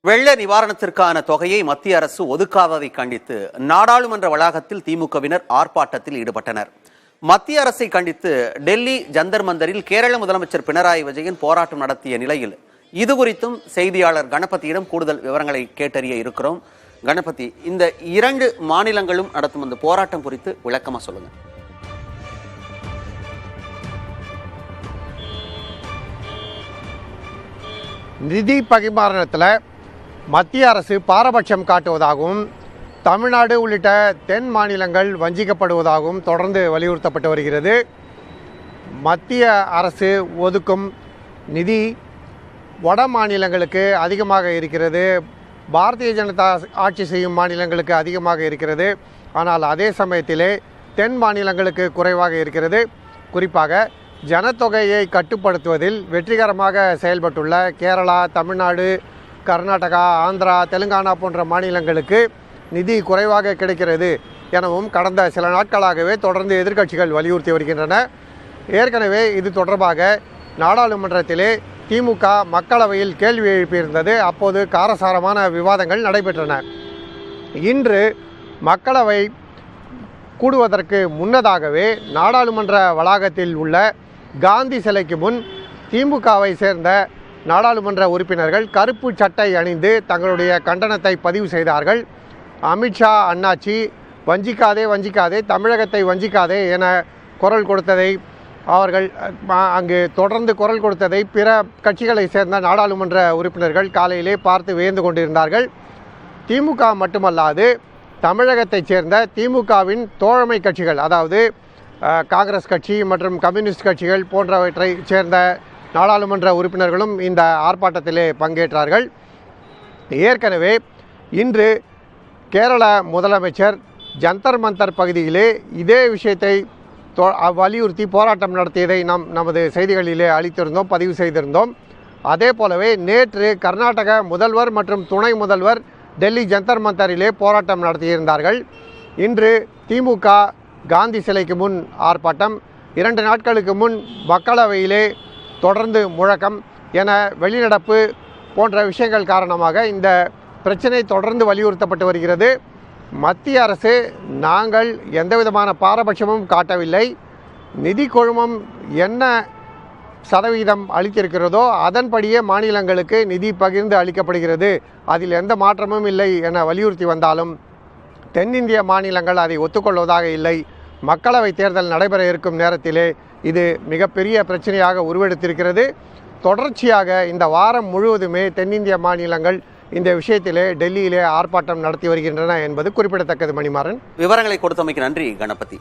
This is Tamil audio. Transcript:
வெள்ள நிவாரணத்திற்கான தொகையை மத்திய அரசு ஒதுக்காததை கண்டித்து நாடாளுமன்ற வளாகத்தில் திமுகவினர் ஆர்ப்பாட்டத்தில் ஈடுபட்டனர். மத்திய அரசை கண்டித்து டெல்லி ஜந்தர் மந்தரில் கேரள முதலமைச்சர் பினராயி விஜயன் போராட்டம் நடத்திய நிலையில் இது குறித்தும் செய்தியாளர் கணபதியிடம் கூடுதல் விவரங்களை கேட்டறிய இருக்கிறோம். கணபதி, இந்த இரண்டு மாநிலங்களும் நடத்தும் அந்த போராட்டம் குறித்து விளக்கமா சொல்லுங்க. நிதி பகிர்மானத்தில் மத்திய அரசு பாரபட்சம் காட்டுவதாகவும் தமிழ்நாடு உள்ளிட்ட தென் மாநிலங்கள் வஞ்சிக்கப்படுவதாகவும் தொடர்ந்து வலியுறுத்தப்பட்டு வருகிறது. மத்திய அரசு ஒதுக்கும் நிதி வட மாநிலங்களுக்கு அதிகமாக இருக்கிறது, பாரதிய ஜனதா ஆட்சி செய்யும் மாநிலங்களுக்கு அதிகமாக இருக்கிறது. ஆனால் அதே சமயத்திலே தென் மாநிலங்களுக்கு குறைவாக இருக்கிறது. குறிப்பாக ஜனத்தொகையை கட்டுப்படுத்துவதில் வெற்றிகரமாக செயல்பட்டுள்ள கேரளா, தமிழ்நாடு, கர்நாடகா, ஆந்திரா, தெலுங்கானா போன்ற மாநிலங்களுக்கு நிதி குறைவாக கிடைக்கிறது எனவும் கடந்த சில நாட்களாகவே தொடர்ந்து எதிர்க்கட்சிகள் வலியுறுத்தி வருகின்றன. ஏற்கனவே இது தொடர்பாக நாடாளுமன்றத்திலே திமுக மக்களவையில் கேள்வி எழுப்பியிருந்தது. அப்போது காரசாரமான விவாதங்கள் நடைபெற்றன. இன்று மக்களவை கூடுவதற்கு முன்னதாகவே நாடாளுமன்ற வளாகத்தில் உள்ள காந்தி சிலைக்கு முன் திமுகவை சேர்ந்த நாடாளுமன்ற உறுப்பினர்கள் கருப்பு சட்டை அணிந்து தங்களுடைய கண்டனத்தை பதிவு செய்தார்கள். அமித்ஷா அண்ணாச்சி வஞ்சிக்காதே வஞ்சிக்காதே, தமிழகத்தை வஞ்சிக்காதே என குரல் கொடுத்ததை அவர்கள் அங்கு தொடர்ந்து குரல் கொடுத்ததை பிற கட்சிகளை சேர்ந்த நாடாளுமன்ற உறுப்பினர்கள் காலையிலே பார்த்து வியந்து கொண்டிருந்தார்கள். திமுக மட்டுமல்லாது தமிழகத்தைச் சேர்ந்த திமுகவின் தோழமை கட்சிகள், அதாவது காங்கிரஸ் கட்சி மற்றும் கம்யூனிஸ்ட் கட்சிகள் போன்றவற்றை சேர்ந்த நாடாளுமன்ற உறுப்பினர்களும் இந்த ஆர்ப்பாட்டத்திலே பங்கேற்றார்கள். ஏற்கனவே இன்று கேரள முதலமைச்சர் ஜந்தர் மந்தர் பகுதியிலே இதே விஷயத்தை வலியுறுத்தி போராட்டம் நடத்தியதை நாம் நமது செய்திகளிலே அளித்திருந்தோம், பதிவு செய்திருந்தோம். அதே போலவே நேற்று கர்நாடக முதல்வர் மற்றும் துணை முதல்வர் டெல்லி ஜந்தர் மந்தரிலே போராட்டம் நடத்தியிருந்தார்கள். இன்று திமுக காந்தி சிலைக்கு முன் ஆர்ப்பாட்டம், 2 நாட்களுக்கு முன் மக்களவையிலே தொடர்ந்து முழக்கம் என வெளிநடப்பு போன்ற விஷயங்கள் காரணமாக இந்த பிரச்சனை தொடர்ந்து வலியுறுத்தப்பட்டு வருகிறது. மத்திய அரசு நாங்கள் எந்தவிதமான பாரபட்சமும் காட்டவில்லை, நிதி குழுமம் என்ன சதவீதம் அளித்திருக்கிறதோ அதன்படியே மாநிலங்களுக்கு நிதி பகிர்ந்து அளிக்கப்படுகிறது, அதில் எந்த மாற்றமும் இல்லை என வலியுறுத்தி வந்தாலும் தென்னிந்திய மாநிலங்கள் அதை ஒத்துக்கொள்வதாக இல்லை. மக்களவை தேர்தல் நடைபெற இருக்கும் நேரத்திலே இது மிகப்பெரிய பிரச்சனையாக உருவெடுத்திருக்கிறது. தொடர்ச்சியாக இந்த வாரம் முழுவதுமே தென்னிந்திய மாநிலங்கள் இந்த விஷயத்திலே டெல்லியிலே ஆர்ப்பாட்டம் நடத்தி வருகின்றன என்பது குறிப்பிடத்தக்கது. மணிமாறன், விவரங்களை கொடுத்தமைக்கு நன்றி கணபதி.